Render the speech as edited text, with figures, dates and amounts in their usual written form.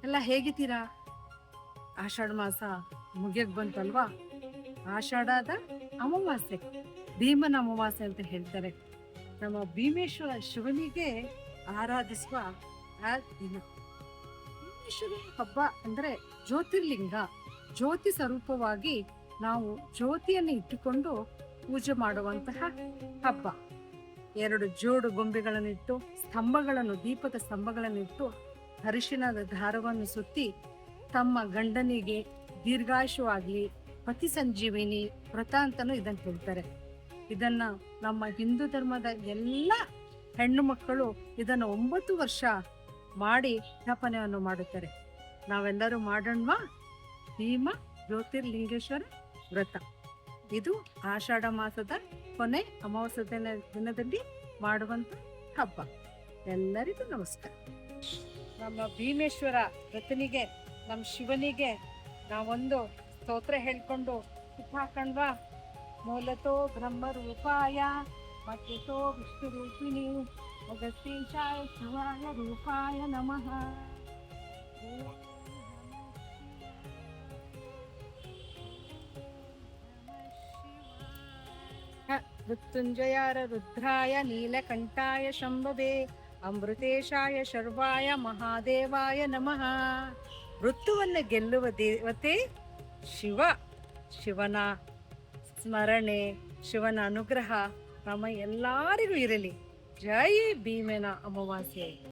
ಎಲ್ಲ ಹೇಗಿದ್ದೀರಾ? ಆಷಾಢ ಮಾಸ ಮುಗಿಯಕ್ ಬಂತಲ್ವಾ? ಆಷಾಢದ ಅಮಾವಾಸ್ಯೆ, ಭೀಮನ ಅಮಾವಾಸ್ಯೆ ಅಂತ ಹೇಳ್ತಾರೆ. ನಮ್ಮ ಭೀಮೇಶ್ವರ ಶಿವನಿಗೆ ಆರಾಧಿಸುವ ಆ ದಿನ. ಭೀಮೇಶ್ವರ ಹಬ್ಬ ಅಂದ್ರೆ ಜ್ಯೋತಿರ್ಲಿಂಗ, ಜ್ಯೋತಿ ಸ್ವರೂಪವಾಗಿ ನಾವು ಜ್ಯೋತಿಯನ್ನು ಇಟ್ಟುಕೊಂಡು ಪೂಜೆ ಮಾಡುವಂತಹ ಹಬ್ಬ. 2 ಜೋಡು ಗೊಂಬೆಗಳನ್ನಿಟ್ಟು, ದೀಪದ ಸ್ತಂಭಗಳನ್ನಿಟ್ಟು, ಅರಿಶಿಣದ ದಾರವನ್ನು ಸುತ್ತಿ ತಮ್ಮ ಗಂಡನಿಗೆ ದೀರ್ಘಾಯುಷ್ಯವಾಗಲಿ, ಪತಿ ಸಂಜೀವಿನಿ ವ್ರತ ಅಂತಲೂ ಇದನ್ನು ಹೇಳ್ತಾರೆ. ಇದನ್ನ ನಮ್ಮ ಹಿಂದೂ ಧರ್ಮದ ಎಲ್ಲ ಹೆಣ್ಣು ಮಕ್ಕಳು ಇದನ್ನು 9 ವರ್ಷ ಮಾಡಿ ಜಪನೆಯನ್ನು ಮಾಡುತ್ತಾರೆ. ನಾವೆಲ್ಲರೂ ಮಾಡೋಣವಾ? ಭೀಮ ಜ್ಯೋತಿರ್ಲಿಂಗೇಶ್ವರ ವ್ರತ. ಇದು ಆಷಾಢ ಮಾಸದ ಕೊನೆ ಅಮಾವಾಸ್ಯ ದಿನದಲ್ಲಿ ಮಾಡುವಂತ ಹಬ್ಬ. ಎಲ್ಲರಿಗೂ ನಮಸ್ಕಾರ. ನಮ್ಮ ಭೀಮೇಶ್ವರ ವ್ರತನಿಗೆ, ನಮ್ಮ ಶಿವನಿಗೆ ನಾವೊಂದು ಸ್ತೋತ್ರ ಹೇಳ್ಕೊಂಡು ಹಾಕೊಂಡ್ವಾ? ಮೂಲತೋ ಬ್ರಹ್ಮ ರೂಪಾಯ ಮಧ್ಯತೋ ವಿಷ್ಣು ರೂಪಿಣಿ ಅಗಸ್ತೀಶಾಯ ಶಿವಾಯ ರೂಪಾಯ ನಮಃ. ಮೃತ್ಯುಂಜಯಾರ ರುದ್ರಾಯ ನೀಲಕಂಠಾಯ ಶಂಭವೇ ಅಮೃತೇಶಾಯ ಶರ್ವಾಯ ಮಹಾದೇವಾಯ ನಮಃ. ಮೃತ್ಯುವನ್ನು ಗೆಲ್ಲುವ ದೇವತೆ ಶಿವ. ಶಿವನ ಸ್ಮರಣೆ, ಶಿವನ ಅನುಗ್ರಹ ನಮ್ಮ ಎಲ್ಲರಿಗೂ ಇರಲಿ. ಜೈ ಭೀಮನ ಅಮಾವಾಸ್ಯೆ.